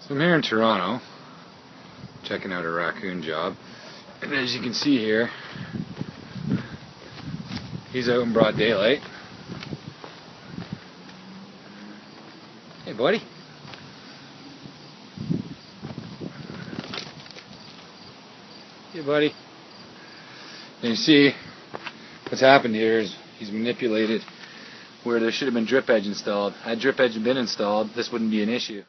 So I'm here in Toronto, checking out a raccoon job, and as you can see here, he's out in broad daylight. Hey buddy. Hey buddy. And you see what's happened here is he's manipulated where there should have been drip edge installed. Had drip edge been installed, this wouldn't be an issue.